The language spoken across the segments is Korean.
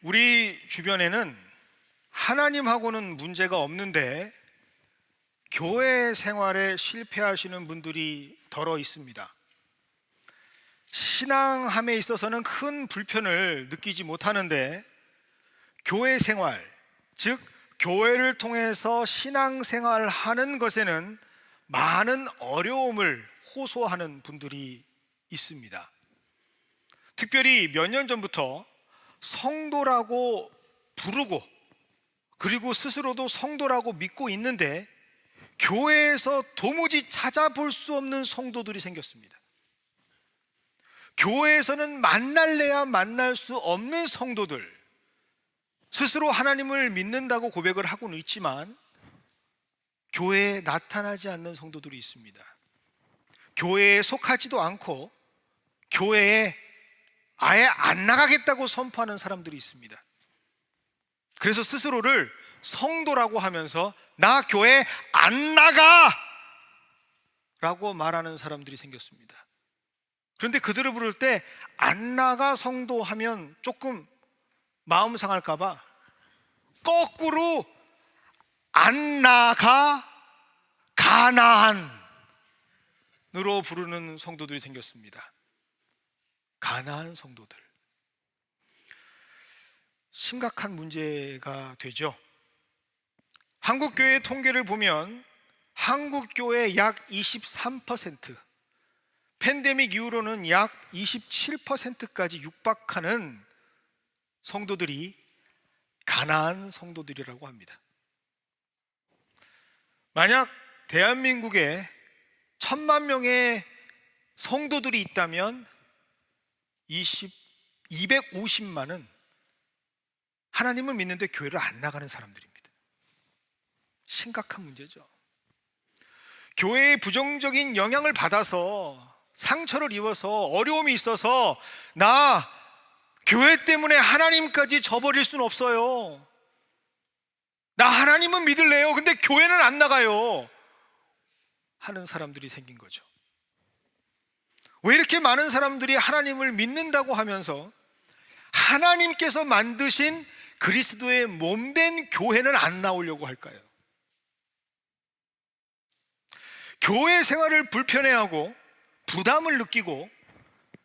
우리 주변에는 하나님하고는 문제가 없는데 교회 생활에 실패하시는 분들이 더러 있습니다. 신앙함에 있어서는 큰 불편을 느끼지 못하는데 교회 생활, 즉 교회를 통해서 신앙생활을 하는 것에는 많은 어려움을 호소하는 분들이 있습니다. 특별히 몇 년 전부터 성도라고 부르고 그리고 스스로도 성도라고 믿고 있는데 교회에서 도무지 찾아볼 수 없는 성도들이 생겼습니다. 교회에서는 만날래야 만날 수 없는 성도들, 스스로 하나님을 믿는다고 고백을 하고는 있지만 교회에 나타나지 않는 성도들이 있습니다. 교회에 속하지도 않고 교회에 아예 안 나가겠다고 선포하는 사람들이 있습니다. 그래서 스스로를 성도라고 하면서 나 교회 안 나가! 라고 말하는 사람들이 생겼습니다. 그런데 그들을 부를 때 안 나가 성도 하면 조금 마음 상할까봐 거꾸로 안 나가 가나안으로 부르는 성도들이 생겼습니다. 가나안 성도들. 심각한 문제가 되죠. 한국교회 통계를 보면 한국교회 약 23%, 팬데믹 이후로는 약 27%까지 육박하는 성도들이 가나안 성도들이라고 합니다. 만약 대한민국에 1,000만 명의 성도들이 있다면 250만은 하나님을 믿는데 교회를 안 나가는 사람들입니다. 심각한 문제죠. 교회의 부정적인 영향을 받아서 상처를 입어서 어려움이 있어서 나 교회 때문에 하나님까지 저버릴 수는 없어요. 나 하나님은 믿을래요. 근데 교회는 안 나가요. 하는 사람들이 생긴 거죠. 왜 이렇게 많은 사람들이 하나님을 믿는다고 하면서 하나님께서 만드신 그리스도의 몸된 교회는 안 나오려고 할까요? 교회 생활을 불편해하고 부담을 느끼고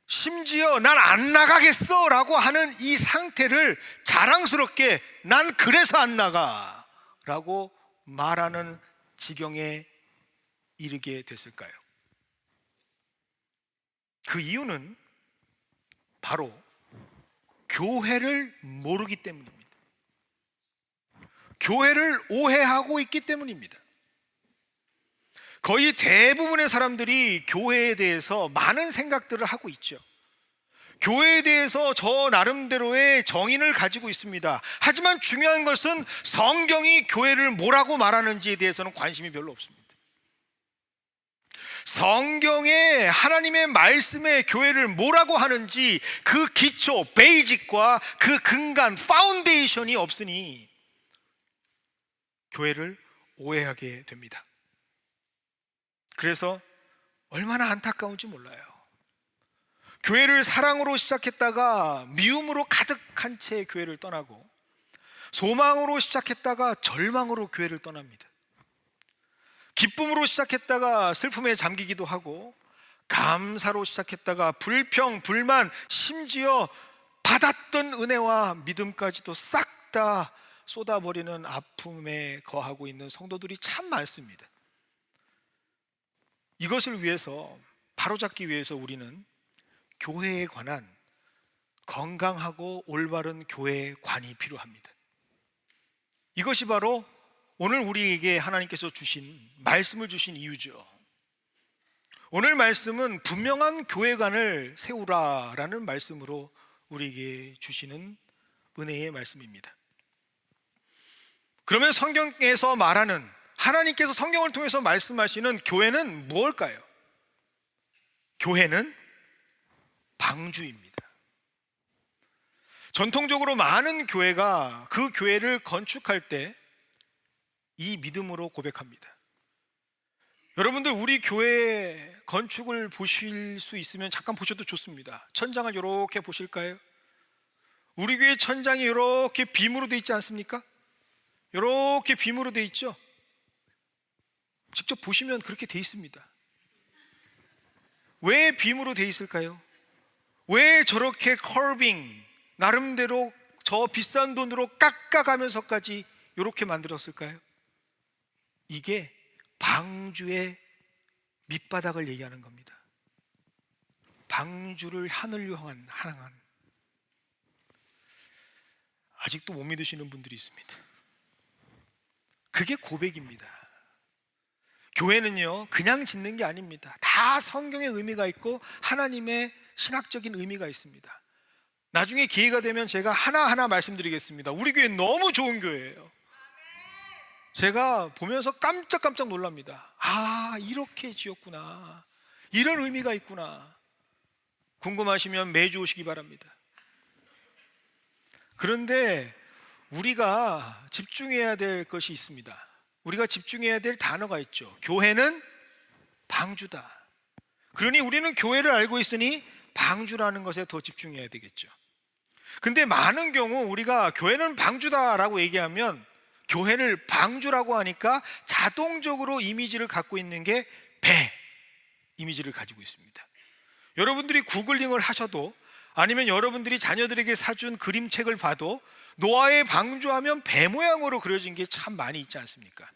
심지어 난 안 나가겠어 라고 하는 이 상태를 자랑스럽게 난 그래서 안 나가 라고 말하는 지경에 이르게 됐을까요? 그 이유는 바로 교회를 모르기 때문입니다. 교회를 오해하고 있기 때문입니다. 거의 대부분의 사람들이 교회에 대해서 많은 생각들을 하고 있죠. 교회에 대해서 저 나름대로의 정의를 가지고 있습니다. 하지만 중요한 것은 성경이 교회를 뭐라고 말하는지에 대해서는 관심이 별로 없습니다. 성경에 하나님의 말씀에 교회를 뭐라고 하는지 그 기초, 베이직과 그 근간, 파운데이션이 없으니 교회를 오해하게 됩니다. 그래서 얼마나 안타까운지 몰라요. 교회를 사랑으로 시작했다가 미움으로 가득한 채 교회를 떠나고 소망으로 시작했다가 절망으로 교회를 떠납니다. 기쁨으로 시작했다가 슬픔에 잠기기도 하고 감사로 시작했다가 불평, 불만, 심지어 받았던 은혜와 믿음까지도 싹 다 쏟아버리는 아픔에 거하고 있는 성도들이 참 많습니다. 이것을 위해서, 바로잡기 위해서 우리는 교회에 관한 건강하고 올바른 교회관이 필요합니다. 이것이 바로 오늘 우리에게 하나님께서 주신 말씀을 주신 이유죠. 오늘 말씀은 분명한 교회관을 세우라라는 말씀으로 우리에게 주시는 은혜의 말씀입니다. 그러면 성경에서 말하는, 하나님께서 성경을 통해서 말씀하시는 교회는 무엇일까요? 교회는 방주입니다. 전통적으로 많은 교회가 그 교회를 건축할 때 이 믿음으로 고백합니다. 여러분들 우리 교회 건축을 보실 수 있으면 잠깐 보셔도 좋습니다. 천장을 이렇게 보실까요? 우리 교회 천장이 이렇게 빔으로 돼 있지 않습니까? 이렇게 빔으로 돼 있죠? 직접 보시면 그렇게 돼 있습니다. 왜 빔으로 돼 있을까요? 왜 저렇게 커빙, 나름대로 저 비싼 돈으로 깎아가면서까지 이렇게 만들었을까요? 이게 방주의 밑바닥을 얘기하는 겁니다. 방주를 하늘로 향한. 아직도 못 믿으시는 분들이 있습니다. 그게 고백입니다. 교회는요, 그냥 짓는 게 아닙니다. 다 성경의 의미가 있고 하나님의 신학적인 의미가 있습니다. 나중에 기회가 되면 제가 하나하나 말씀드리겠습니다. 우리 교회 너무 좋은 교회예요. 제가 보면서 깜짝깜짝 놀랍니다. 아, 이렇게 지었구나. 이런 의미가 있구나. 궁금하시면 매주 오시기 바랍니다. 그런데 우리가 집중해야 될 것이 있습니다. 우리가 집중해야 될 단어가 있죠. 교회는 방주다. 그러니 우리는 교회를 알고 있으니 방주라는 것에 더 집중해야 되겠죠. 근데 많은 경우 우리가 교회는 방주다라고 얘기하면 교회를 방주라고 하니까 자동적으로 이미지를 갖고 있는 게 배 이미지를 가지고 있습니다. 여러분들이 구글링을 하셔도, 아니면 여러분들이 자녀들에게 사준 그림책을 봐도 노아의 방주하면 배 모양으로 그려진 게 참 많이 있지 않습니까?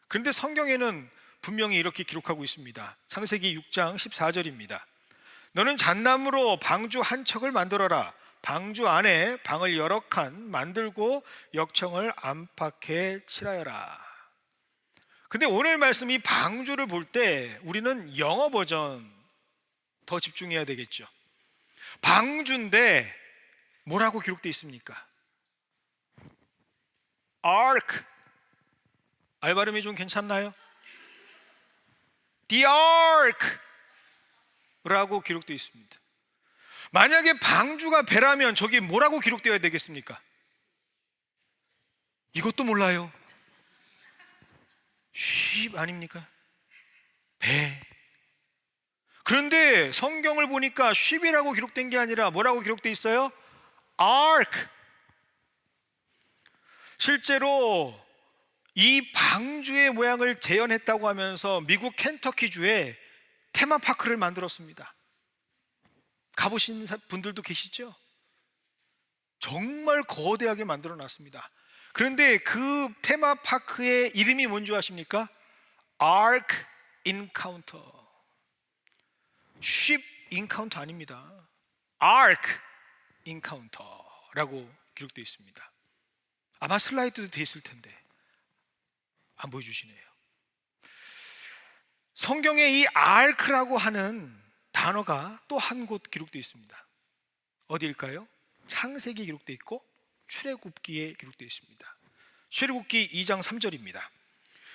그런데 성경에는 분명히 이렇게 기록하고 있습니다. 창세기 6장 14절입니다. 너는 잣나무로 방주 한 척을 만들어라. 방주 안에 방을 여러 칸 만들고 역청을 안팎에 칠하여라. 근데 오늘 말씀이 방주를 볼 때 우리는 영어 버전 더 집중해야 되겠죠. 방주인데 뭐라고 기록되어 있습니까? Ark. 알 발음이 좀 괜찮나요? The Ark 라고 기록되어 있습니다. 만약에 방주가 배라면 저기 뭐라고 기록되어야 되겠습니까? 이것도 몰라요. 쉽 아닙니까? 배. 그런데 성경을 보니까 쉽이라고 기록된 게 아니라 뭐라고 기록되어 있어요? Ark. 실제로 이 방주의 모양을 재현했다고 하면서 미국 켄터키주에 테마파크를 만들었습니다. 가보신 분들도 계시죠? 정말 거대하게 만들어 놨습니다. 그런데 그 테마파크의 이름이 뭔지 아십니까? Ark Encounter. Ship Encounter 아닙니다. Ark Encounter라고 기록되어 있습니다. 아마 슬라이드도 돼 있을 텐데 안 보여주시네요. 성경에 이 Ark라고 하는 단어가 또 한 곳 기록되어 있습니다. 어디일까요? 창세기에 기록되어 있고 출애굽기에 기록되어 있습니다. 출애굽기 2장 3절입니다.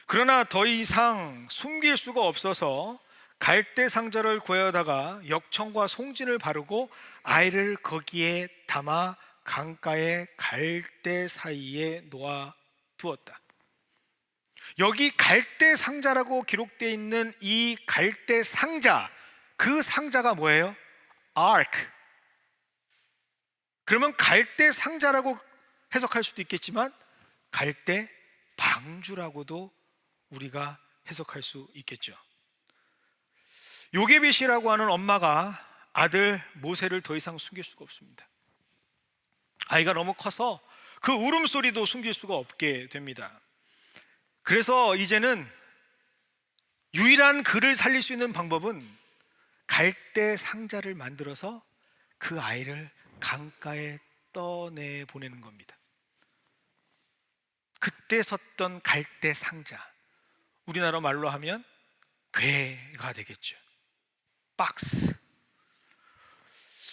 그러나 더 이상 숨길 수가 없어서 갈대 상자를 구하다가 역청과 송진을 바르고 아이를 거기에 담아 강가의 갈대 사이에 놓아 두었다. 여기 갈대 상자라고 기록되어 있는 이 갈대 상자, 그 상자가 뭐예요? Ark. 그러면 갈대 상자라고 해석할 수도 있겠지만 갈대 방주라고도 우리가 해석할 수 있겠죠. 요게벳이라고 하는 엄마가 아들 모세를 더 이상 숨길 수가 없습니다. 아이가 너무 커서 그 울음소리도 숨길 수가 없게 됩니다. 그래서 이제는 유일한 그를 살릴 수 있는 방법은 갈대 상자를 만들어서 그 아이를 강가에 떠내 보내는 겁니다. 그때 섰던 갈대 상자, 우리나라 말로 하면 괴가 되겠죠. 박스.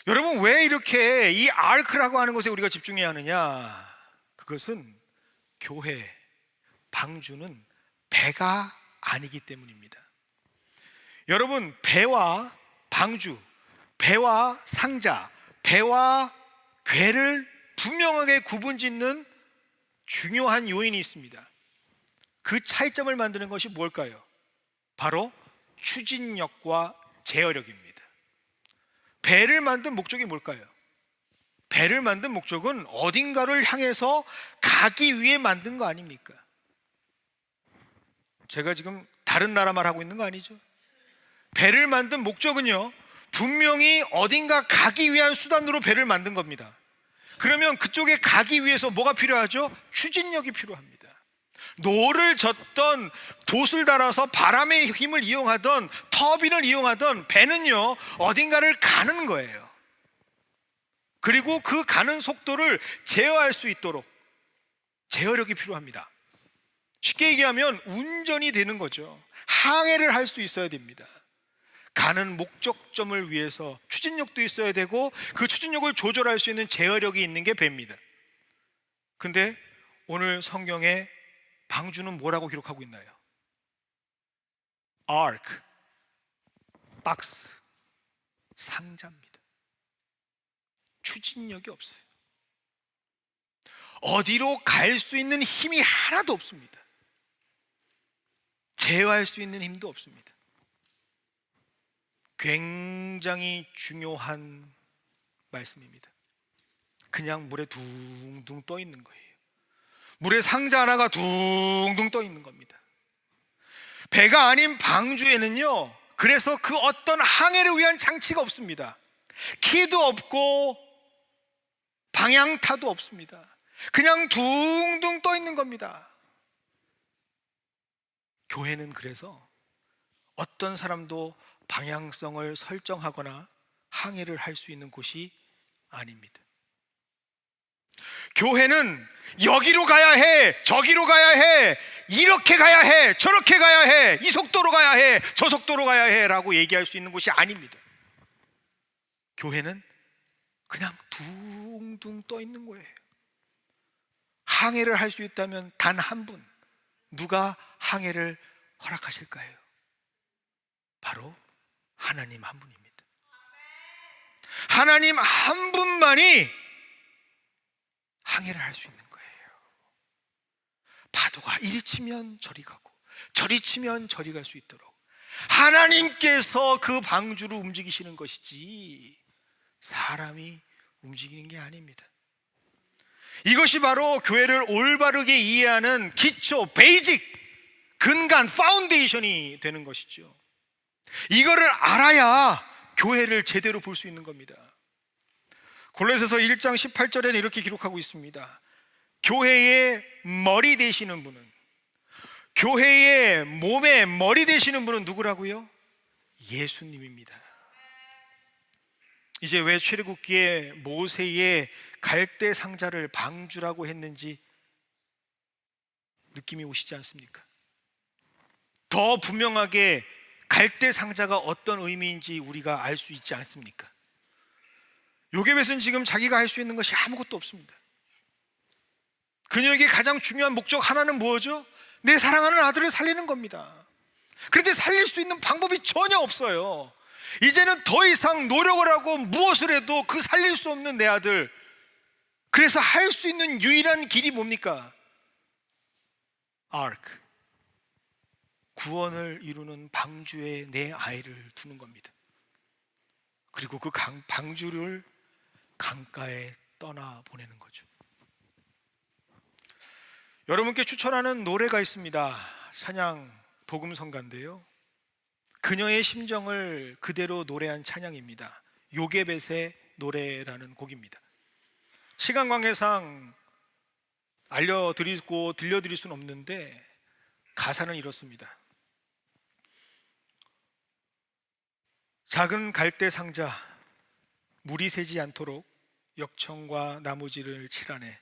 여러분, 왜 이렇게 이 아르크라고 하는 것에 우리가 집중해야 하느냐? 그것은 교회, 방주는 배가 아니기 때문입니다. 여러분, 배와 방주, 배와 상자, 배와 괴를 분명하게 구분짓는 중요한 요인이 있습니다. 그 차이점을 만드는 것이 뭘까요? 바로 추진력과 제어력입니다. 배를 만든 목적이 뭘까요? 배를 만든 목적은 어딘가를 향해서 가기 위해 만든 거 아닙니까? 제가 지금 다른 나라 말하고 있는 거 아니죠? 배를 만든 목적은요, 분명히 어딘가 가기 위한 수단으로 배를 만든 겁니다. 그러면 그쪽에 가기 위해서 뭐가 필요하죠? 추진력이 필요합니다. 노를 젓던, 돛을 달아서 바람의 힘을 이용하던, 터빈을 이용하던 배는요, 어딘가를 가는 거예요. 그리고 그 가는 속도를 제어할 수 있도록 제어력이 필요합니다. 쉽게 얘기하면 운전이 되는 거죠. 항해를 할 수 있어야 됩니다. 가는 목적점을 위해서 추진력도 있어야 되고, 그 추진력을 조절할 수 있는 제어력이 있는 게 배입니다. 근데 오늘 성경에 방주는 뭐라고 기록하고 있나요? Ark, 박스, 상자입니다. 추진력이 없어요. 어디로 갈 수 있는 힘이 하나도 없습니다. 제어할 수 있는 힘도 없습니다. 굉장히 중요한 말씀입니다. 그냥 물에 둥둥 떠 있는 거예요. 물에 상자 하나가 둥둥 떠 있는 겁니다. 배가 아닌 방주에는요, 그래서 그 어떤 항해를 위한 장치가 없습니다. 키도 없고 방향타도 없습니다. 그냥 둥둥 떠 있는 겁니다. 교회는 그래서 어떤 사람도 방향성을 설정하거나 항해를 할 수 있는 곳이 아닙니다. 교회는 여기로 가야 해, 저기로 가야 해, 이렇게 가야 해, 저렇게 가야 해, 이 속도로 가야 해, 저 속도로 가야 해 라고 얘기할 수 있는 곳이 아닙니다. 교회는 그냥 둥둥 떠 있는 거예요. 항해를 할 수 있다면 단 한 분, 누가 항해를 허락하실까요? 바로 하나님 한 분입니다. 하나님 한 분만이 항해를 할 수 있는 거예요. 파도가 이리 치면 저리 가고 저리 치면 저리 갈 수 있도록 하나님께서 그 방주를 움직이시는 것이지 사람이 움직이는 게 아닙니다. 이것이 바로 교회를 올바르게 이해하는 기초, 베이직, 근간, 파운데이션이 되는 것이죠. 이거를 알아야 교회를 제대로 볼 수 있는 겁니다. 골로새서 1장 18절에는 이렇게 기록하고 있습니다. 교회의 머리 되시는 분은, 교회의 몸의 머리 되시는 분은 누구라고요? 예수님입니다. 이제 왜 출애굽기에 모세의 갈대 상자를 방주라고 했는지 느낌이 오시지 않습니까? 더 분명하게 갈대 상자가 어떤 의미인지 우리가 알 수 있지 않습니까? 요게벳은 지금 자기가 할 수 있는 것이 아무것도 없습니다. 그녀에게 가장 중요한 목적 하나는 뭐죠? 내 사랑하는 아들을 살리는 겁니다. 그런데 살릴 수 있는 방법이 전혀 없어요. 이제는 더 이상 노력을 하고 무엇을 해도 그 살릴 수 없는 내 아들, 그래서 할 수 있는 유일한 길이 뭡니까? 아크, 구원을 이루는 방주에 내 아이를 두는 겁니다. 그리고 그 방주를 강가에 떠나 보내는 거죠. 여러분께 추천하는 노래가 있습니다. 찬양 복음성가인데요, 그녀의 심정을 그대로 노래한 찬양입니다. 요게벳의 노래라는 곡입니다. 시간 관계상 알려드리고 들려드릴 수는 없는데 가사는 이렇습니다. 작은 갈대 상자, 물이 새지 않도록 역청과 나무지를 칠하네.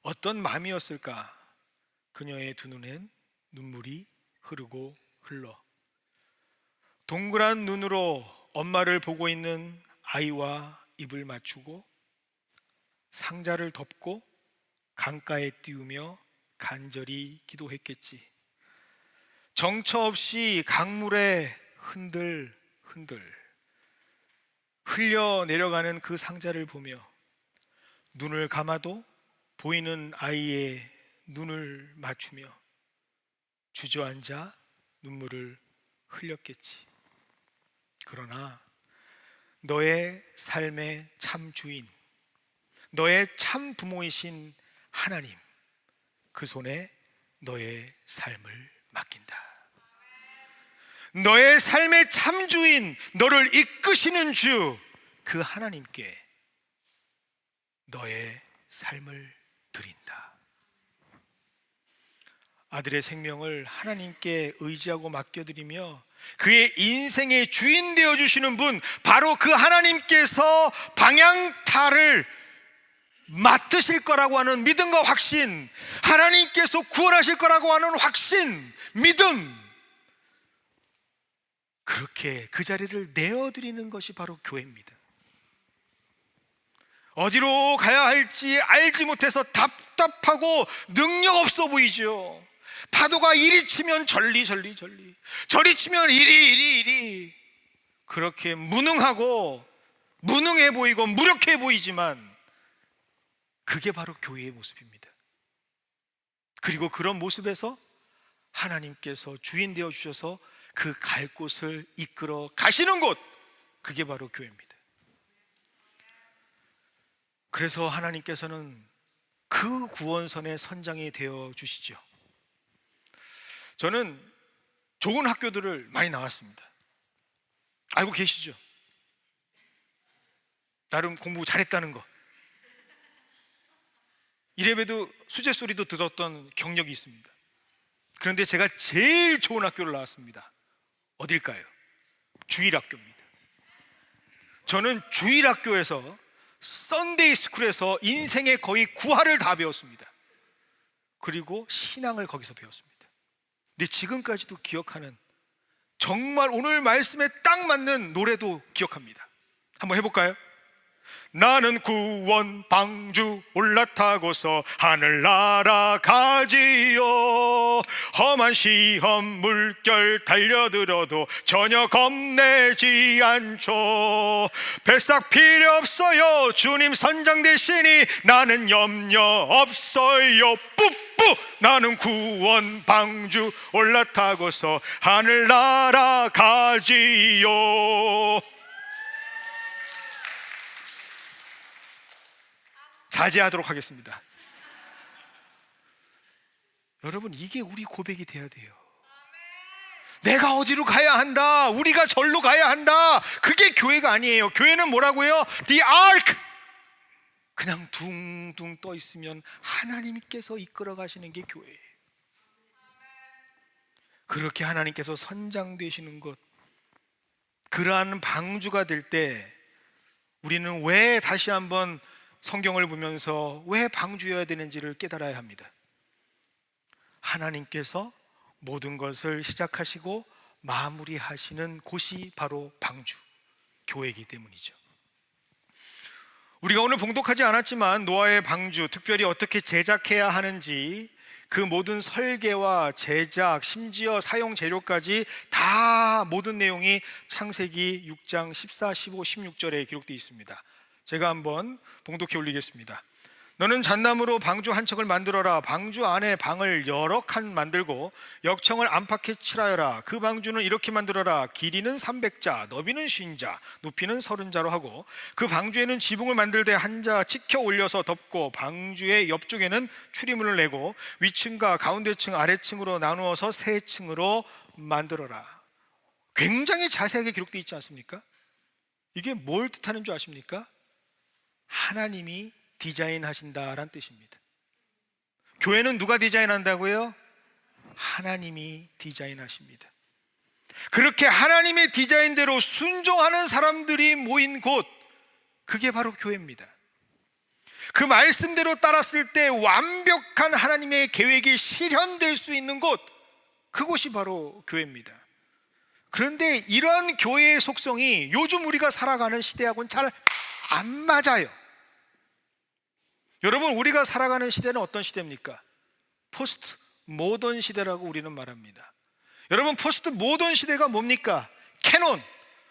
어떤 마음이었을까? 그녀의 두 눈엔 눈물이 흐르고 흘러. 동그란 눈으로 엄마를 보고 있는 아이와 입을 맞추고 상자를 덮고 강가에 띄우며 간절히 기도했겠지. 정처 없이 강물에 흔들흔들 흘려 내려가는 그 상자를 보며 눈을 감아도 보이는 아이의 눈을 맞추며 주저앉아 눈물을 흘렸겠지. 그러나 너의 삶의 참 주인, 너의 참 부모이신 하나님, 그 손에 너의 삶을 맡긴다. 너의 삶의 참 주인, 너를 이끄시는 주, 그 하나님께 너의 삶을 드린다. 아들의 생명을 하나님께 의지하고 맡겨드리며 그의 인생의 주인 되어주시는 분, 바로 그 하나님께서 방향타를 맡으실 거라고 하는 믿음과 확신, 하나님께서 구원하실 거라고 하는 확신, 믿음, 그렇게 그 자리를 내어드리는 것이 바로 교회입니다. 어디로 가야 할지 알지 못해서 답답하고 능력 없어 보이죠. 파도가 이리 치면 저리 치면 이리 그렇게 무능하고 무능해 보이고 무력해 보이지만 그게 바로 교회의 모습입니다. 그리고 그런 모습에서 하나님께서 주인 되어 주셔서 그 갈 곳을 이끌어 가시는 곳, 그게 바로 교회입니다. 그래서 하나님께서는 그 구원선의 선장이 되어 주시죠. 저는 좋은 학교들을 많이 나왔습니다. 알고 계시죠? 나름 공부 잘했다는 거. 이래봬도 수제 소리도 들었던 경력이 있습니다. 그런데 제가 제일 좋은 학교를 나왔습니다. 어딜까요? 주일학교입니다. 저는 주일학교에서 썬데이 스쿨에서 인생의 거의 구할을 다 배웠습니다. 그리고 신앙을 거기서 배웠습니다. 근데 지금까지도 기억하는, 정말 오늘 말씀에 딱 맞는 노래도 기억합니다. 한번 해볼까요? 나는 구원 방주 올라타고서 하늘나라 가지요. 험한 시험 물결 달려들어도 전혀 겁내지 않죠. 뱃삭 필요 없어요. 주님 선장 되시니 나는 염려 없어요. 뿌뿌. 나는 구원 방주 올라타고서 하늘나라 가지요. 자제하도록 하겠습니다. 여러분, 이게 우리 고백이 돼야 돼요. 내가 어디로 가야 한다, 우리가 절로 가야 한다, 그게 교회가 아니에요. 교회는 뭐라고요? The Ark. 그냥 둥둥 떠 있으면 하나님께서 이끌어 가시는 게 교회예요. 그렇게 하나님께서 선장 되시는 것, 그러한 방주가 될 때 우리는 왜 다시 한번 성경을 보면서 왜 방주여야 되는지를 깨달아야 합니다. 하나님께서 모든 것을 시작하시고 마무리하시는 곳이 바로 방주, 교회이기 때문이죠. 우리가 오늘 봉독하지 않았지만 노아의 방주, 특별히 어떻게 제작해야 하는지, 그 모든 설계와 제작, 심지어 사용 재료까지 다 모든 내용이 창세기 6장 14, 15, 16절에 기록되어 있습니다. 제가 한번 봉독해 올리겠습니다. 너는 잣나무로 방주 한 척을 만들어라. 방주 안에 방을 여러 칸 만들고 역청을 안팎에 칠하여라. 그 방주는 이렇게 만들어라. 길이는 300자, 너비는 50자, 높이는 30자로 하고 그 방주에는 지붕을 만들 때 한 자 치켜 올려서 덮고 방주의 옆쪽에는 출입문을 내고 위층과 가운데층, 아래층으로 나누어서 세 층으로 만들어라. 굉장히 자세하게 기록되어 있지 않습니까? 이게 뭘 뜻하는 줄 아십니까? 하나님이 디자인하신다라는 뜻입니다. 교회는 누가 디자인한다고요? 하나님이 디자인하십니다. 그렇게 하나님의 디자인대로 순종하는 사람들이 모인 곳, 그게 바로 교회입니다. 그 말씀대로 따랐을 때 완벽한 하나님의 계획이 실현될 수 있는 곳, 그곳이 바로 교회입니다. 그런데 이러한 교회의 속성이 요즘 우리가 살아가는 시대하고는 잘 안 맞아요. 여러분, 우리가 살아가는 시대는 어떤 시대입니까? 포스트 모던 시대라고 우리는 말합니다. 여러분, 포스트 모던 시대가 뭡니까? 캐논,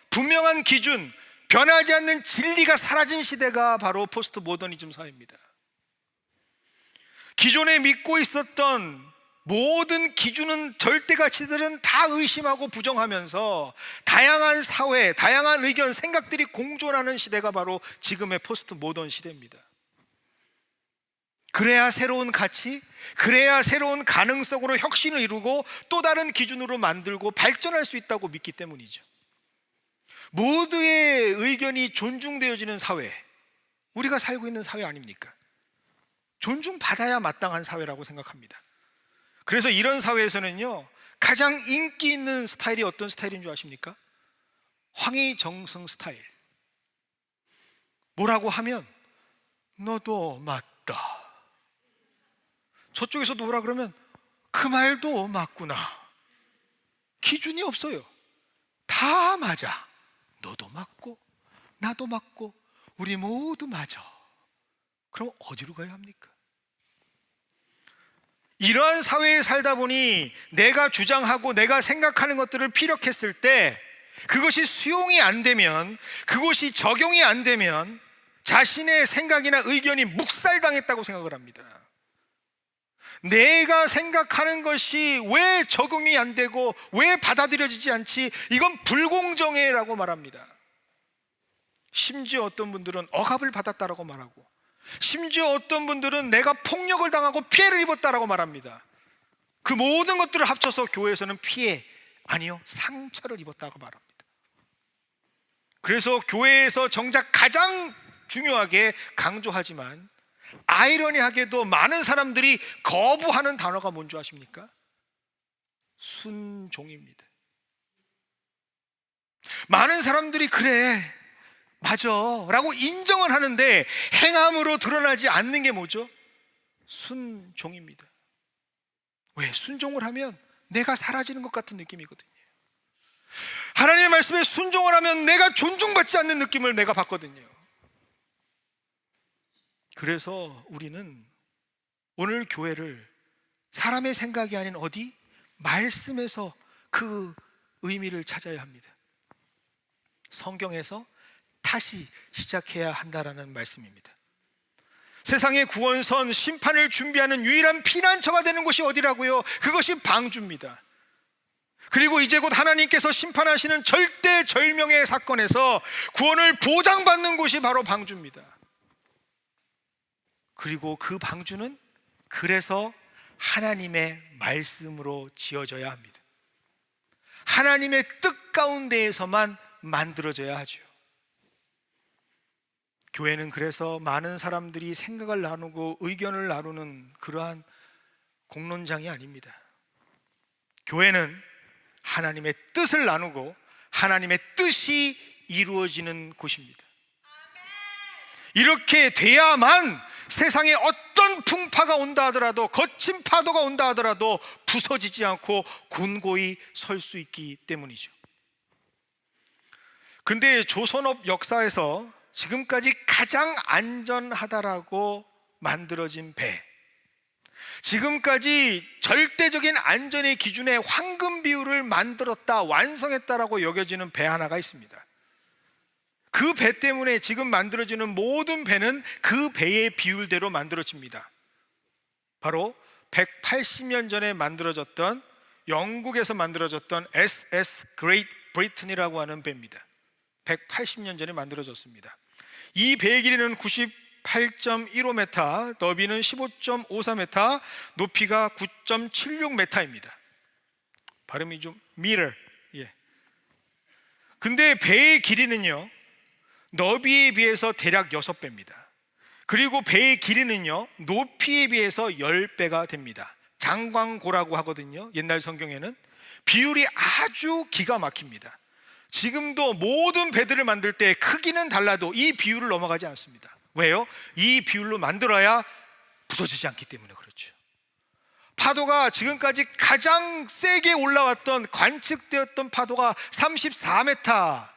분명한 기준, 변하지 않는 진리가 사라진 시대가 바로 포스트 모더니즘 사회입니다. 기존에 믿고 있었던 모든 기준은, 절대 가치들은 다 의심하고 부정하면서 다양한 사회, 다양한 의견, 생각들이 공존하는 시대가 바로 지금의 포스트 모던 시대입니다. 그래야 새로운 가치, 그래야 새로운 가능성으로 혁신을 이루고 또 다른 기준으로 만들고 발전할 수 있다고 믿기 때문이죠. 모두의 의견이 존중되어지는 사회, 우리가 살고 있는 사회 아닙니까? 존중받아야 마땅한 사회라고 생각합니다. 그래서 이런 사회에서는요, 가장 인기 있는 스타일이 어떤 스타일인 줄 아십니까? 황희정승 스타일. 뭐라고 하면 너도 맞다, 저쪽에서도 뭐라 그러면 그 말도 맞구나. 기준이 없어요. 다 맞아. 너도 맞고 나도 맞고 우리 모두 맞아. 그럼 어디로 가야 합니까? 이러한 사회에 살다 보니 내가 주장하고 내가 생각하는 것들을 피력했을 때 그것이 수용이 안 되면, 그것이 적용이 안 되면 자신의 생각이나 의견이 묵살당했다고 생각을 합니다. 내가 생각하는 것이 왜 적용이 안 되고 왜 받아들여지지 않지? 이건 불공정해라고 말합니다. 심지어 어떤 분들은 억압을 받았다라고 말하고, 심지어 어떤 분들은 내가 폭력을 당하고 피해를 입었다라고 말합니다. 그 모든 것들을 합쳐서 교회에서는 피해, 아니요, 상처를 입었다고 말합니다. 그래서 교회에서 정작 가장 중요하게 강조하지만 아이러니하게도 많은 사람들이 거부하는 단어가 뭔지 아십니까? 순종입니다. 많은 사람들이 그래, 맞아 라고 인정을 하는데 행함으로 드러나지 않는 게 뭐죠? 순종입니다. 왜? 순종을 하면 내가 사라지는 것 같은 느낌이거든요. 하나님의 말씀에 순종을 하면 내가 존중받지 않는 느낌을 내가 받거든요. 그래서 우리는 오늘 교회를 사람의 생각이 아닌 어디? 말씀에서 그 의미를 찾아야 합니다. 성경에서 다시 시작해야 한다라는 말씀입니다. 세상의 구원선, 심판을 준비하는 유일한 피난처가 되는 곳이 어디라고요? 그것이 방주입니다. 그리고 이제 곧 하나님께서 심판하시는 절대절명의 사건에서 구원을 보장받는 곳이 바로 방주입니다. 그리고 그 방주는 그래서 하나님의 말씀으로 지어져야 합니다. 하나님의 뜻 가운데에서만 만들어져야 하죠. 교회는 그래서 많은 사람들이 생각을 나누고 의견을 나누는 그러한 공론장이 아닙니다. 교회는 하나님의 뜻을 나누고 하나님의 뜻이 이루어지는 곳입니다. 이렇게 돼야만 세상에 어떤 풍파가 온다 하더라도, 거친 파도가 온다 하더라도 부서지지 않고 굳건히 설 수 있기 때문이죠. 근데 조선업 역사에서 지금까지 가장 안전하다라고 만들어진 배, 지금까지 절대적인 안전의 기준에 황금 비율을 만들었다, 완성했다라고 여겨지는 배 하나가 있습니다. 그 배 때문에 지금 만들어지는 모든 배는 그 배의 비율대로 만들어집니다. 바로 180년 전에 만들어졌던, 영국에서 만들어졌던 SS Great Britain이라고 하는 배입니다. 180년 전에 만들어졌습니다. 이 배의 길이는 98.15m, 너비는 15.54m, 높이가 9.76m입니다. 발음이 좀 meter. 예. 근데 배의 길이는요, 너비에 비해서 대략 6배입니다. 그리고 배의 길이는요, 높이에 비해서 10배가 됩니다. 장광고라고 하거든요. 옛날 성경에는 비율이 아주 기가 막힙니다. 지금도 모든 배들을 만들 때 크기는 달라도 이 비율을 넘어가지 않습니다. 왜요? 이 비율로 만들어야 부서지지 않기 때문에 그렇죠. 파도가 지금까지 가장 세게 올라왔던, 관측되었던 파도가 34m.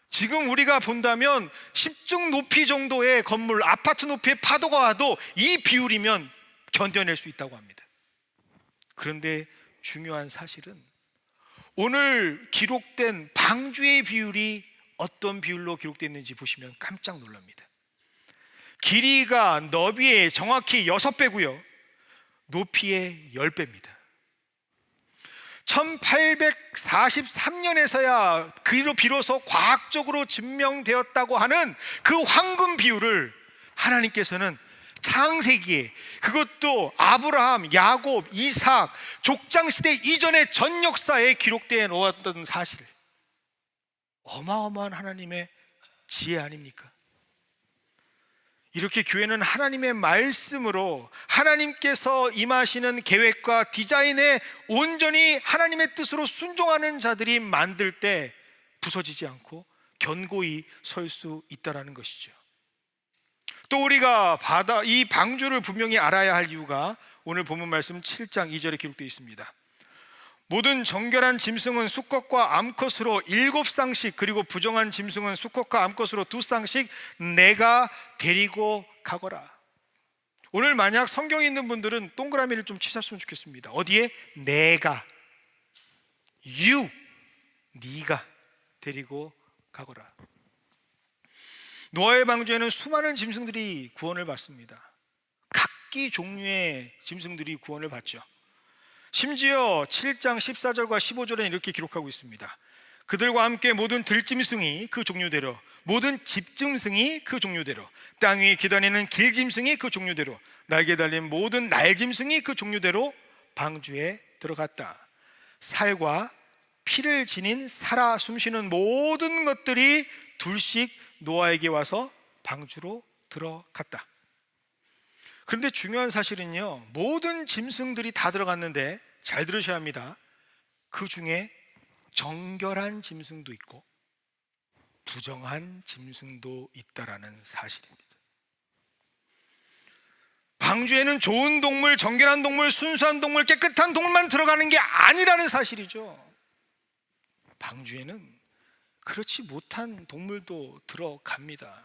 지금 우리가 본다면 10층 높이 정도의 건물, 아파트 높이의 파도가 와도 이 비율이면 견뎌낼 수 있다고 합니다. 그런데 중요한 사실은 오늘 기록된 방주의 비율이 어떤 비율로 기록되어 있는지 보시면 깜짝 놀랍니다. 길이가 너비의 정확히 6배고요, 높이의 10배입니다. 1843년에서야 그로 비로소 과학적으로 증명되었다고 하는 그 황금 비율을 하나님께서는 창세기에, 그것도 아브라함, 야곱, 이삭 족장시대 이전의 전 역사에 기록되어 놓았던 사실, 어마어마한 하나님의 지혜 아닙니까? 이렇게 교회는 하나님의 말씀으로 하나님께서 임하시는 계획과 디자인에 온전히 하나님의 뜻으로 순종하는 자들이 만들 때 부서지지 않고 견고히 설 수 있다는 것이죠. 또 우리가 이 방주를 분명히 알아야 할 이유가 오늘 본문 말씀 7장 2절에 기록되어 있습니다. 모든 정결한 짐승은 수컷과 암컷으로 7쌍씩, 그리고 부정한 짐승은 수컷과 암컷으로 2쌍씩 내가 데리고 가거라. 오늘 만약 성경에 있는 분들은 동그라미를 좀 치셨으면 좋겠습니다. 어디에? 내가, 네가 데리고 가거라. 노아의 방주에는 수많은 짐승들이 구원을 받습니다. 각기 종류의 짐승들이 구원을 받죠. 심지어 7장 14절과 15절에는 이렇게 기록하고 있습니다. 그들과 함께 모든 들짐승이 그 종류대로, 모든 집짐승이 그 종류대로, 땅 위에 기다리는 길짐승이 그 종류대로, 날개 달린 모든 날짐승이 그 종류대로 방주에 들어갔다. 살과 피를 지닌 살아 숨쉬는 모든 것들이 둘씩 노아에게 와서 방주로 들어갔다. 그런데 중요한 사실은요, 모든 짐승들이 다 들어갔는데 잘 들으셔야 합니다. 그 중에 정결한 짐승도 있고 부정한 짐승도 있다라는 사실입니다. 방주에는 좋은 동물, 정결한 동물, 순수한 동물, 깨끗한 동물만 들어가는 게 아니라는 사실이죠. 방주에는 그렇지 못한 동물도 들어갑니다.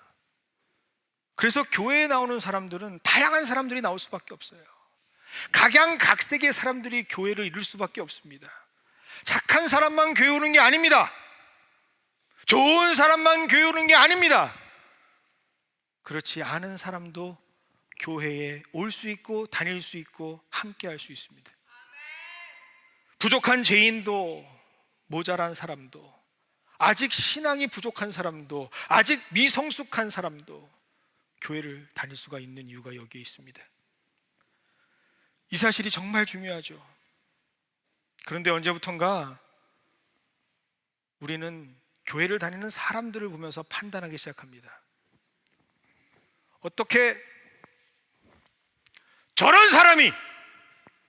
그래서 교회에 나오는 사람들은 다양한 사람들이 나올 수밖에 없어요. 각양각색의 사람들이 교회를 이룰 수밖에 없습니다. 착한 사람만 교회 오는 게 아닙니다. 좋은 사람만 교회 오는 게 아닙니다. 그렇지 않은 사람도 교회에 올 수 있고 다닐 수 있고 함께 할 수 있습니다. 부족한 죄인도, 모자란 사람도, 아직 신앙이 부족한 사람도, 아직 미성숙한 사람도 교회를 다닐 수가 있는 이유가 여기에 있습니다. 이 사실이 정말 중요하죠. 그런데 언제부턴가 우리는 교회를 다니는 사람들을 보면서 판단하기 시작합니다. 어떻게 저런 사람이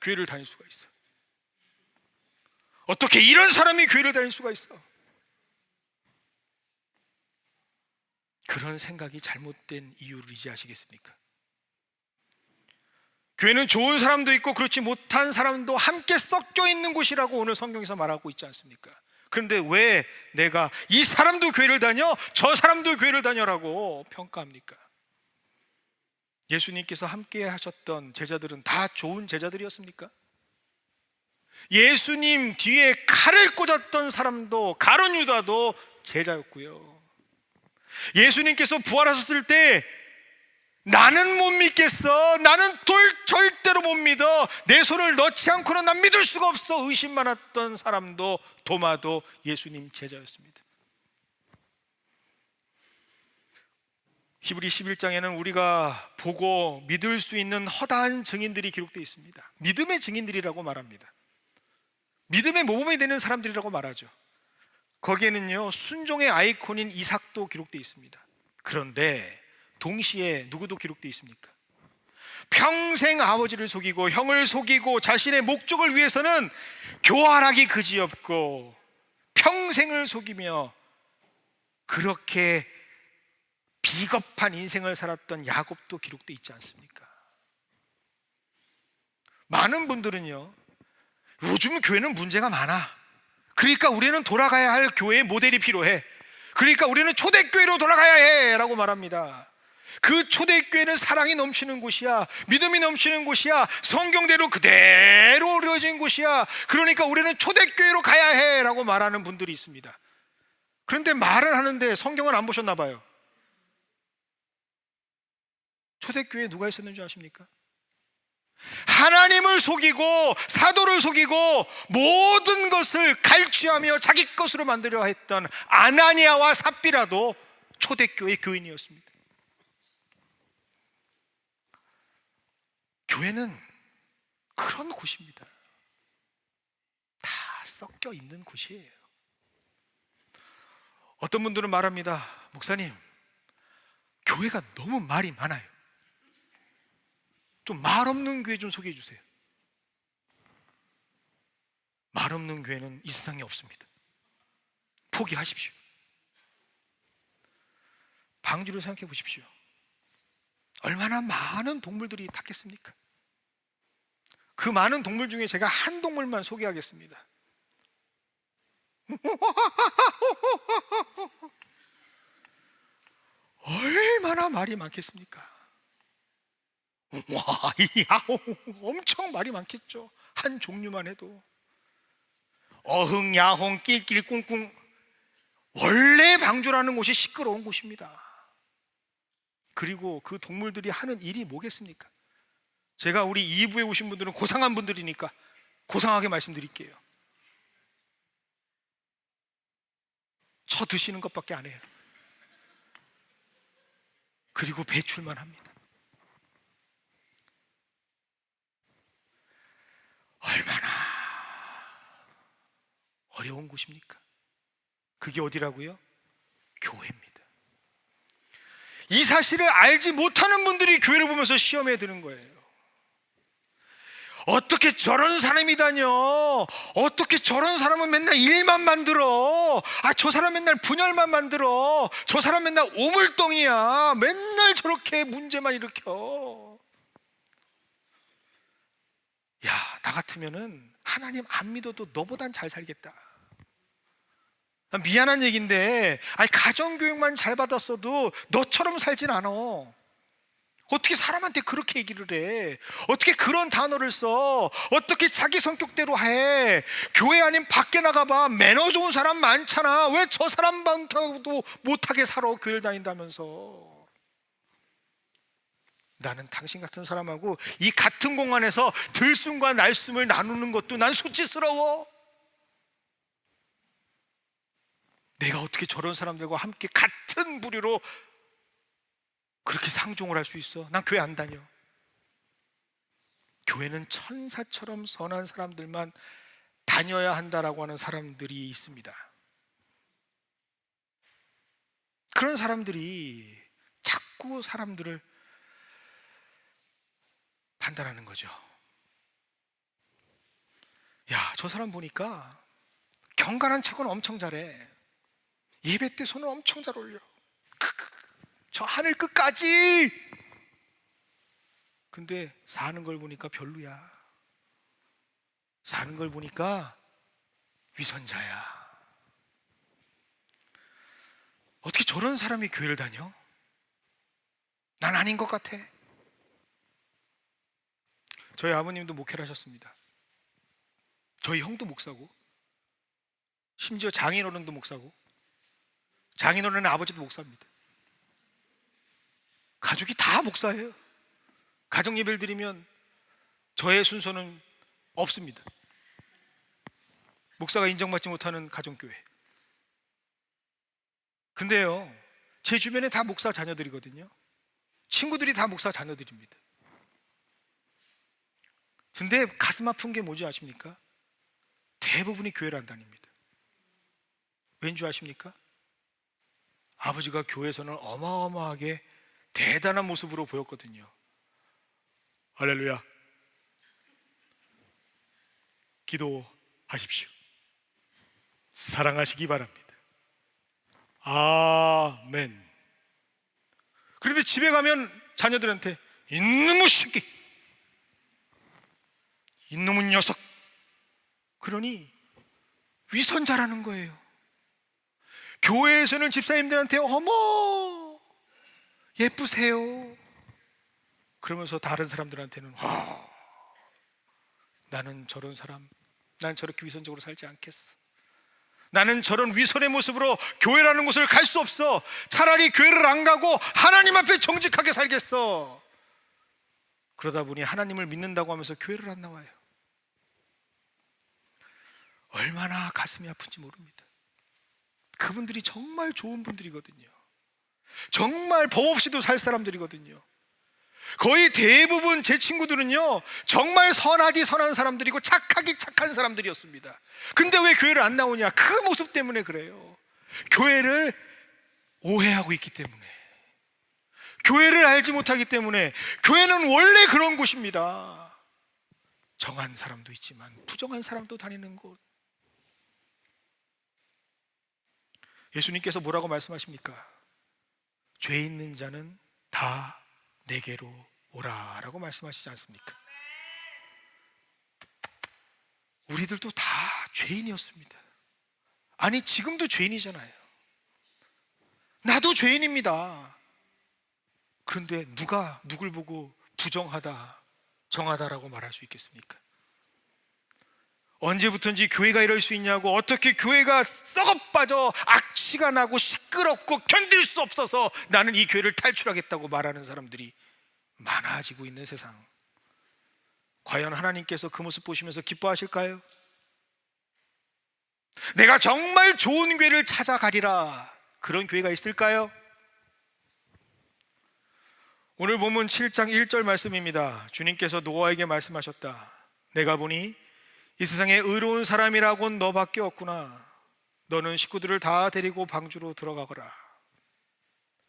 교회를 다닐 수가 있어? 어떻게 이런 사람이 교회를 다닐 수가 있어? 그런 생각이 잘못된 이유를 이제 아시겠습니까? 교회는 좋은 사람도 있고 그렇지 못한 사람도 함께 섞여 있는 곳이라고 오늘 성경에서 말하고 있지 않습니까? 그런데 왜 내가 이 사람도 교회를 다녀, 저 사람도 교회를 다녀라고 평가합니까? 예수님께서 함께 하셨던 제자들은 다 좋은 제자들이었습니까? 예수님 뒤에 칼을 꽂았던 사람도, 가룟 유다도 제자였고요. 예수님께서 부활하셨을 때 나는 못 믿겠어, 나는 절대로 못 믿어, 내 손을 넣지 않고는 난 믿을 수가 없어 의심 많았던 사람도, 도마도 예수님 제자였습니다. 히브리 11장에는 우리가 보고 믿을 수 있는 허다한 증인들이 기록되어 있습니다. 믿음의 증인들이라고 말합니다. 믿음의 모범이 되는 사람들이라고 말하죠. 거기에는요, 순종의 아이콘인 이삭도 기록되어 있습니다. 그런데 동시에 누구도 기록되어 있습니까? 평생 아버지를 속이고 형을 속이고 자신의 목적을 위해서는 교활하기 그지없고 평생을 속이며 그렇게 비겁한 인생을 살았던 야곱도 기록되어 있지 않습니까? 많은 분들은요, 요즘 교회는 문제가 많아, 그러니까 우리는 돌아가야 할 교회의 모델이 필요해, 그러니까 우리는 초대교회로 돌아가야 해 라고 말합니다. 그 초대교회는 사랑이 넘치는 곳이야, 믿음이 넘치는 곳이야, 성경대로 그대로 이루어진 곳이야, 그러니까 우리는 초대교회로 가야 해 라고 말하는 분들이 있습니다. 그런데 말은 하는데 성경은 안 보셨나 봐요. 초대교회에 누가 있었는 줄 아십니까? 하나님을 속이고 사도를 속이고 모든 것을 갈취하며 자기 것으로 만들려 했던 아나니아와 삽비라도 초대교회 교인이었습니다. 교회는 그런 곳입니다. 다 섞여 있는 곳이에요. 어떤 분들은 말합니다. 목사님, 교회가 너무 말이 많아요. 좀 말 없는 교회 좀 소개해 주세요. 말 없는 교회는 이 세상에 없습니다. 포기하십시오. 방주를 생각해 보십시오. 얼마나 많은 동물들이 탔겠습니까? 그 많은 동물 중에 제가 한 동물만 소개하겠습니다. 얼마나 말이 많겠습니까? 와, 야옹, 엄청 말이 많겠죠. 한 종류만 해도. 어흥, 야홍, 낄낄, 꿍꿍. 원래 방주라는 곳이 시끄러운 곳입니다. 그리고 그 동물들이 하는 일이 뭐겠습니까? 제가 우리 2부에 오신 분들은 고상한 분들이니까 고상하게 말씀드릴게요. 쳐 드시는 것밖에 안 해요. 그리고 배출만 합니다. 얼마나 어려운 곳입니까? 그게 어디라고요? 교회입니다. 이 사실을 알지 못하는 분들이 교회를 보면서 시험에 드는 거예요. 어떻게 저런 사람이다뇨? 어떻게 저런 사람은 맨날 일만 만들어? 저 사람 맨날 분열만 만들어? 저 사람 맨날 오물덩이야. 맨날 저렇게 문제만 일으켜. 야, 나 같으면은 하나님 안 믿어도 너보단 잘 살겠다. 미안한 얘기인데, 가정교육만 잘 받았어도 너처럼 살진 않아. 어떻게 사람한테 그렇게 얘기를 해? 어떻게 그런 단어를 써? 어떻게 자기 성격대로 해? 교회 아닌 밖에 나가봐. 매너 좋은 사람 많잖아. 왜 저 사람만도 못하게 살아? 교회를 다닌다면서. 나는 당신 같은 사람하고 이 같은 공간에서 들숨과 날숨을 나누는 것도 난 수치스러워. 내가 어떻게 저런 사람들과 함께 같은 부류로 그렇게 상종을 할 수 있어? 난 교회 안 다녀. 교회는 천사처럼 선한 사람들만 다녀야 한다라고 하는 사람들이 있습니다. 그런 사람들이 자꾸 사람들을 판단하는 거죠. 야, 저 사람 보니까 경건한 척은 엄청 잘해. 예배 때 손을 엄청 잘 올려. 저 하늘 끝까지. 근데 사는 걸 보니까 별로야. 사는 걸 보니까 위선자야. 어떻게 저런 사람이 교회를 다녀? 난 아닌 것 같아. 저희 아버님도 목회를 하셨습니다. 저희 형도 목사고, 심지어 장인어른도 목사고, 장인어른의 아버지도 목사입니다. 가족이 다 목사예요. 가정 예배를 드리면 저의 순서는 없습니다. 목사가 인정받지 못하는 가정교회. 근데요, 제 주변에 다 목사 자녀들이거든요. 친구들이 다 목사 자녀들입니다. 근데 가슴 아픈 게 뭔지 아십니까? 대부분이 교회를 안 다닙니다. 왠지 아십니까? 아버지가 교회에서는 어마어마하게 대단한 모습으로 보였거든요. 할렐루야. 기도하십시오. 사랑하시기 바랍니다. 아멘. 그런데 집에 가면 자녀들한테 이놈의 새끼, 이놈의 녀석, 그러니 위선자라는 거예요. 교회에서는 집사님들한테 어머 예쁘세요 그러면서 다른 사람들한테는 와, 나는 저런 사람, 난 저렇게 위선적으로 살지 않겠어. 나는 저런 위선의 모습으로 교회라는 곳을 갈 수 없어. 차라리 교회를 안 가고 하나님 앞에 정직하게 살겠어. 그러다 보니 하나님을 믿는다고 하면서 교회를 안 나와요. 얼마나 가슴이 아픈지 모릅니다. 그분들이 정말 좋은 분들이거든요. 정말 법 없이도 살 사람들이거든요. 거의 대부분 제 친구들은요, 정말 선하디 선한 사람들이고 착하기 착한 사람들이었습니다. 근데 왜 교회를 안 나오냐? 그 모습 때문에 그래요. 교회를 오해하고 있기 때문에, 교회를 알지 못하기 때문에. 교회는 원래 그런 곳입니다. 정한 사람도 있지만 부정한 사람도 다니는 곳. 예수님께서 뭐라고 말씀하십니까? 죄 있는 자는 다 내게로 오라 라고 말씀하시지 않습니까? 우리들도 다 죄인이었습니다. 아니, 지금도 죄인이잖아요. 나도 죄인입니다. 그런데 누가 누굴 보고 부정하다, 정하다라고 말할 수 있겠습니까? 언제부턴지 교회가 이럴 수 있냐고, 어떻게 교회가 썩어빠져 악취가 나고 시끄럽고 견딜 수 없어서 나는 이 교회를 탈출하겠다고 말하는 사람들이 많아지고 있는 세상. 과연 하나님께서 그 모습 보시면서 기뻐하실까요? 내가 정말 좋은 교회를 찾아가리라, 그런 교회가 있을까요? 오늘 본문 7장 1절 말씀입니다. 주님께서 노아에게 말씀하셨다. 내가 보니 이 세상에 의로운 사람이라고는 너밖에 없구나. 너는 식구들을 다 데리고 방주로 들어가거라.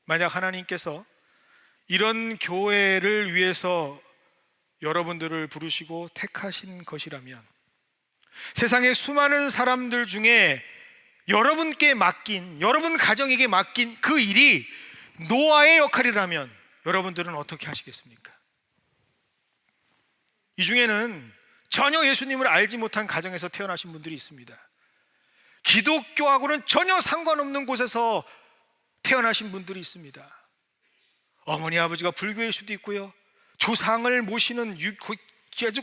만약 하나님께서 이런 교회를 위해서 여러분들을 부르시고 택하신 것이라면, 세상의 수많은 사람들 중에 여러분께 맡긴, 여러분 가정에게 맡긴 그 일이 노아의 역할이라면 여러분들은 어떻게 하시겠습니까? 이 중에는 전혀 예수님을 알지 못한 가정에서 태어나신 분들이 있습니다. 기독교하고는 전혀 상관없는 곳에서 태어나신 분들이 있습니다. 어머니 아버지가 불교일 수도 있고요, 조상을 모시는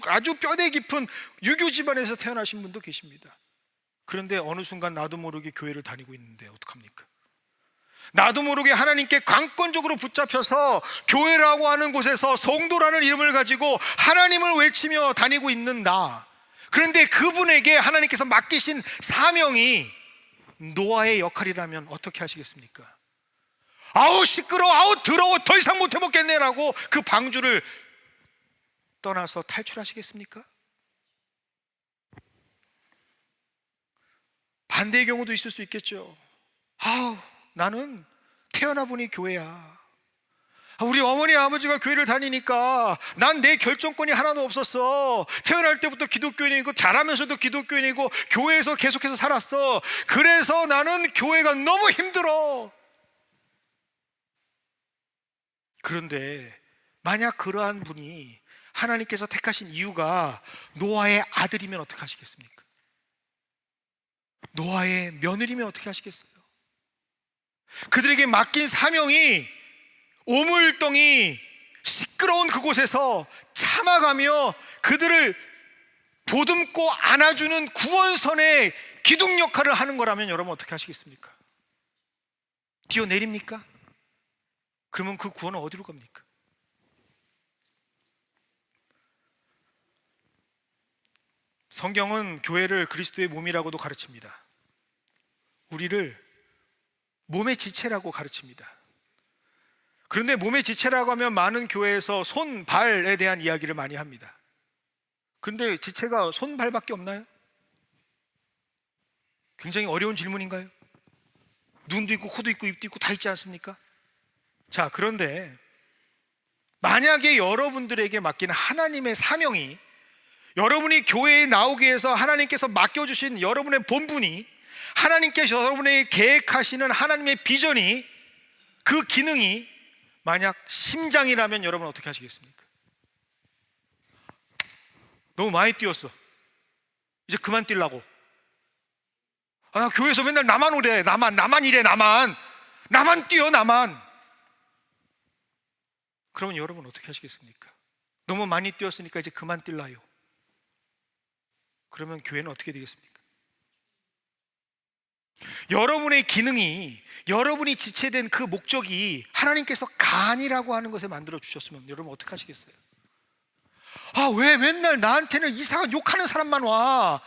아주 뼈대 깊은 유교 집안에서 태어나신 분도 계십니다. 그런데 어느 순간 나도 모르게 교회를 다니고 있는데 어떡합니까? 나도 모르게 하나님께 강권적으로 붙잡혀서 교회라고 하는 곳에서 성도라는 이름을 가지고 하나님을 외치며 다니고 있는 나. 그런데 그분에게 하나님께서 맡기신 사명이 노아의 역할이라면 어떻게 하시겠습니까? 아우 시끄러워, 아우 더러워, 더 이상 못 해먹겠네라고 그 방주를 떠나서 탈출하시겠습니까? 반대의 경우도 있을 수 있겠죠. 아우, 나는 태어나 보니 교회야. 우리 어머니 아버지가 교회를 다니니까 난 내 결정권이 하나도 없었어. 태어날 때부터 기독교인이고 자라면서도 기독교인이고 교회에서 계속해서 살았어. 그래서 나는 교회가 너무 힘들어. 그런데 만약 그러한 분이 하나님께서 택하신 이유가 노아의 아들이면 어떻게 하시겠습니까? 노아의 며느리면 어떻게 하시겠어요? 그들에게 맡긴 사명이 오물덩이 시끄러운 그곳에서 참아가며 그들을 보듬고 안아주는 구원선의 기둥 역할을 하는 거라면 여러분 어떻게 하시겠습니까? 뛰어내립니까? 그러면 그 구원은 어디로 갑니까? 성경은 교회를 그리스도의 몸이라고도 가르칩니다. 우리를 몸의 지체라고 가르칩니다. 그런데 몸의 지체라고 하면 많은 교회에서 손, 발에 대한 이야기를 많이 합니다. 그런데 지체가 손, 발밖에 없나요? 굉장히 어려운 질문인가요? 눈도 있고 코도 있고 입도 있고 다 있지 않습니까? 자, 그런데 만약에 여러분들에게 맡긴 하나님의 사명이, 여러분이 교회에 나오기 위해서 하나님께서 맡겨주신 여러분의 본분이, 하나님께서 여러분에게 계획하시는 하나님의 비전이, 그 기능이 만약 심장이라면 여러분 어떻게 하시겠습니까? 너무 많이 뛰었어. 이제 그만 뛰려고. 나 교회에서 맨날 나만 오래. 나만 이래. 나만 뛰어. 그러면 여러분 어떻게 하시겠습니까? 너무 많이 뛰었으니까 이제 그만 뛸라요. 그러면 교회는 어떻게 되겠습니까? 여러분의 기능이, 여러분이 지체된 그 목적이 하나님께서 간이라고 하는 것에 만들어 주셨으면 여러분 어떻게 하시겠어요? 왜 맨날 나한테는 이상한 욕하는 사람만 와?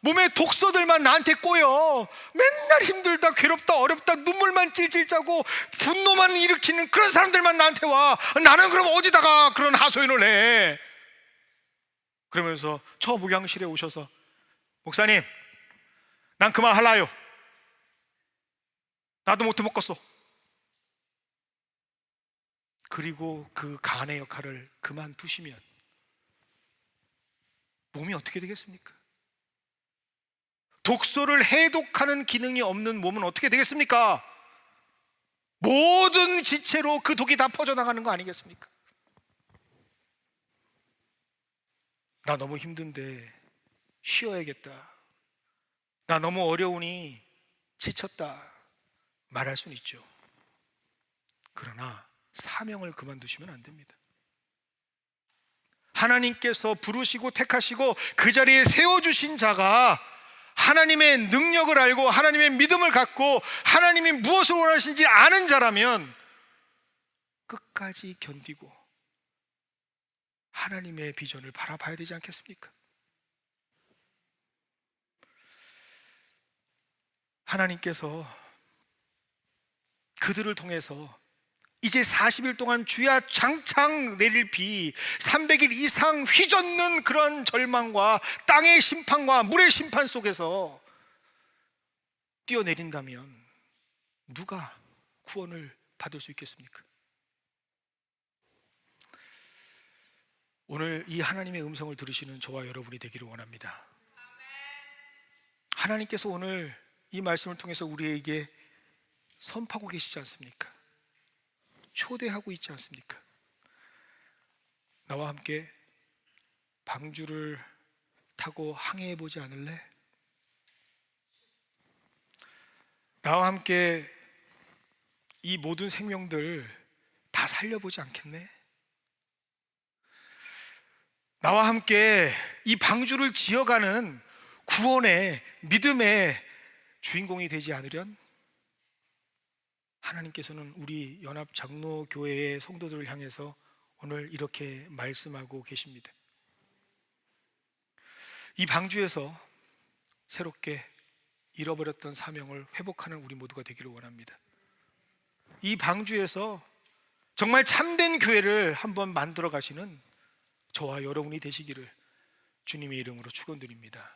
몸에 독소들만 나한테 꼬여. 맨날 힘들다, 괴롭다, 어렵다, 눈물만 찔찔 짜고 분노만 일으키는 그런 사람들만 나한테 와. 나는 그럼 어디다가 그런 하소연을 해? 그러면서 저 목양실에 오셔서, 목사님, 난 그만할라요. 나도 못해 먹겠어. 그리고 그 간의 역할을 그만두시면 몸이 어떻게 되겠습니까? 독소를 해독하는 기능이 없는 몸은 어떻게 되겠습니까? 모든 지체로 그 독이 다 퍼져나가는 거 아니겠습니까? 나 너무 힘든데 쉬어야겠다, 나 너무 어려우니 지쳤다 말할 수는 있죠. 그러나 사명을 그만두시면 안 됩니다. 하나님께서 부르시고 택하시고 그 자리에 세워주신 자가 하나님의 능력을 알고 하나님의 믿음을 갖고 하나님이 무엇을 원하시는지 아는 자라면 끝까지 견디고 하나님의 비전을 바라봐야 되지 않겠습니까? 하나님께서 그들을 통해서 이제 40일 동안 주야 장창 내릴 비, 300일 이상 휘젓는 그런 절망과 땅의 심판과 물의 심판 속에서 뛰어내린다면 누가 구원을 받을 수 있겠습니까? 오늘 이 하나님의 음성을 들으시는 저와 여러분이 되기를 원합니다. 하나님께서 오늘 이 말씀을 통해서 우리에게 선포하고 계시지 않습니까? 초대하고 있지 않습니까? 나와 함께 방주를 타고 항해해 보지 않을래? 나와 함께 이 모든 생명들 다 살려보지 않겠네? 나와 함께 이 방주를 지어가는 구원의 믿음의 주인공이 되지 않으련? 하나님께서는 우리 연합장로교회의 성도들을 향해서 오늘 이렇게 말씀하고 계십니다. 이 방주에서 새롭게 잃어버렸던 사명을 회복하는 우리 모두가 되기를 원합니다. 이 방주에서 정말 참된 교회를 한번 만들어 가시는 저와 여러분이 되시기를 주님의 이름으로 축원드립니다.